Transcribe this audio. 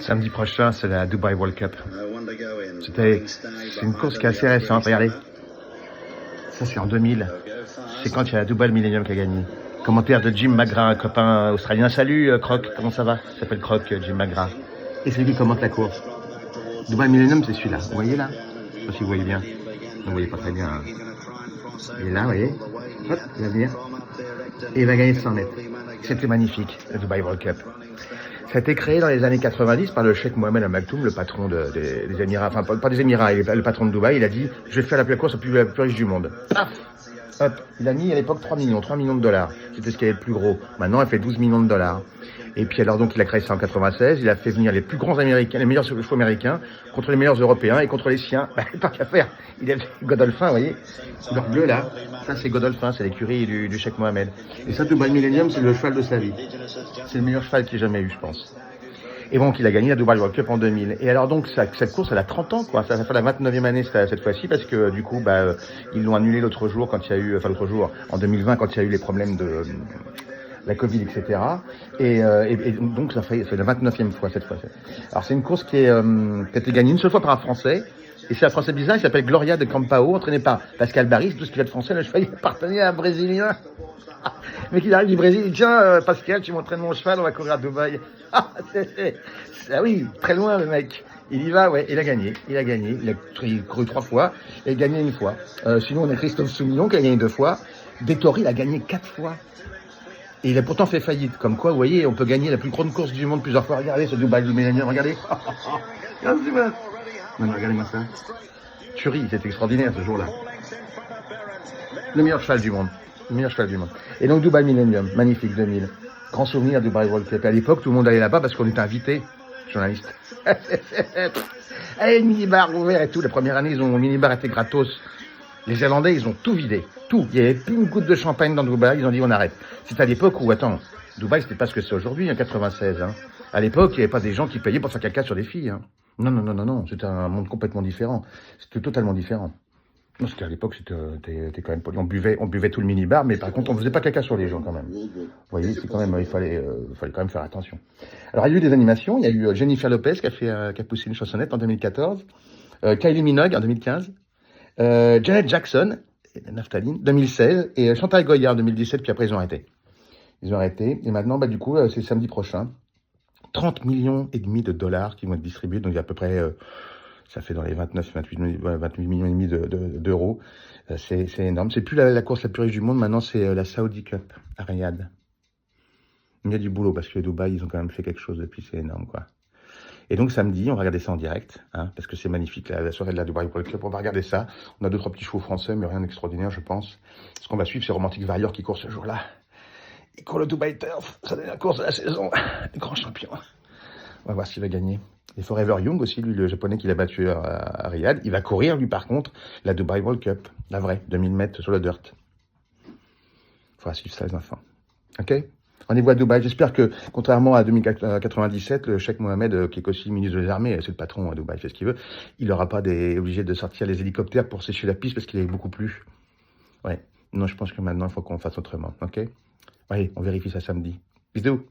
Samedi prochain, c'est la Dubai World Cup. C'est une course qui est assez récente, regardez. Ça, c'est en 2000. C'est quand il y a la Dubai Millennium qui a gagné. Commentaire de Jim McGrath, un copain australien. Salut Croc, comment ça va? Il s'appelle Croc, Jim McGrath. Et c'est lui qui commente la course. Dubai Millennium, c'est celui-là. Vous voyez là? Je sais pas si vous voyez bien. Vous voyez pas très bien. Hein. Il est là, vous voyez? Hop, il va venir. Et il va gagner 100 mètres. C'était magnifique, le Dubai World Cup. Ça a été créé dans les années 90 par le Cheikh Mohammed Al Maktoum, le patron des Émirats, enfin pas des Émirats, le patron de Dubaï. Il a dit, je vais faire la plus course la plus riche du monde. Paf, hop, il a mis à l'époque 3 millions de dollars. C'était ce qui est le plus gros. Maintenant, elle fait 12 millions de dollars. Et puis alors donc il a créé ça en 96, il a fait venir les plus grands américains, les meilleurs chevaux américains, contre les meilleurs européens et contre les siens. Bah, tant qu'à faire, il a fait Godolphin, vous voyez, couleur bleue là, ça c'est Godolphin, c'est l'écurie du Cheikh Mohammed. Et ça, Dubai Millennium, c'est le cheval de sa vie. C'est le meilleur cheval qu'il ait jamais eu, je pense. Et donc il a gagné la Dubai World Cup en 2000. Et alors donc cette course, elle a 30 ans, quoi. Ça va faire la 29e année cette fois-ci, parce que du coup, bah, ils l'ont annulé l'autre jour quand il y a eu, enfin l'autre jour, en 2020, quand il y a eu les problèmes de la Covid, etc. Et donc ça fait la 29e fois cette fois. Alors c'est une course qui a été gagnée une seule fois par un Français. Et c'est un Français bizarre, il s'appelle Gloria de Campao, entraîné par Pascal Barry. Tout ce qui va être français, le cheval il appartenait à un Brésilien. Mais qu'il arrive du Brésil, il dit tiens Pascal, tu m'entraînes mon cheval, on va courir à Dubaï. Ah oui, très loin le mec. Il y va, ouais, il a gagné, il a couru 3 fois, et il a gagné 1 fois. Sinon on a Christophe Soumillon qui a gagné 2 fois. Dettori, il a gagné 4 fois. Et il a pourtant fait faillite. Comme quoi, vous voyez, on peut gagner la plus grande course du monde plusieurs fois. Regardez ce Dubai du Millennium, regardez. Non, regardez-moi ça. Tuerie, c'est extraordinaire ce jour-là. Le meilleur cheval du monde. Et donc Dubai Millennium, magnifique 2000. Grand souvenir du Dubai World Cup. À l'époque, tout le monde allait là-bas parce qu'on était invités, journalistes. Allez, minibar ouvert et tout. La première année, le minibar était gratos. Les Irlandais, ils ont tout vidé. Tout. Il n'y avait plus une goutte de champagne dans Dubaï. Ils ont dit, on arrête. C'est à l'époque où, attends, Dubaï, c'était pas ce que c'est aujourd'hui, en 96. Hein. À l'époque, il n'y avait pas des gens qui payaient pour faire caca sur des filles. Hein. Non. C'était un monde complètement différent. C'était totalement différent. Non, c'était à l'époque, c'était quand même poli. On buvait tout le mini-bar, mais par contre, on faisait pas caca sur les gens, quand même. Vous voyez, c'est quand même, il fallait quand même faire attention. Alors, il y a eu des animations. Il y a eu Jennifer Lopez qui a poussé une chansonnette en 2014. Kylie Minogue en 2015. Janet Jackson, Naphtaline, 2016, et Chantal Goya en 2017, puis après ils ont arrêté. Et maintenant, bah, du coup, c'est samedi prochain. 30 millions et demi de dollars qui vont être distribués, donc il y a à peu près, ça fait dans les 28 millions et demi d'euros. C'est énorme. C'est plus la course la plus riche du monde, maintenant c'est la Saudi Cup à Riyad. Il y a du boulot, parce que Dubaï, ils ont quand même fait quelque chose depuis, c'est énorme, quoi. Et donc samedi, on va regarder ça en direct, hein, parce que c'est magnifique, la soirée de la Dubai World Cup. On va regarder ça. On a 2-3 petits chevaux français, mais rien d'extraordinaire, je pense. Ce qu'on va suivre, c'est Romantic Warrior qui court ce jour-là. Il court le Dubai Turf, sa dernière course de la saison, le grand champion. On va voir s'il va gagner. Et Forever Young aussi, lui, le japonais qui l'a battu à Riyad, il va courir, lui, par contre, la Dubai World Cup, la vraie, 2000 mètres sur le dirt. Il faudra suivre ça, les enfants. OK? Rendez-vous à Dubaï. J'espère que, contrairement à 2097, le Cheikh Mohammed, qui est aussi ministre des Armées, c'est le patron à Dubaï, il fait ce qu'il veut, il n'aura pas obligé de sortir les hélicoptères pour sécher la piste parce qu'il avait beaucoup plu. Ouais. Non, je pense que maintenant, il faut qu'on fasse autrement. OK? Allez, on vérifie ça samedi. Bisous.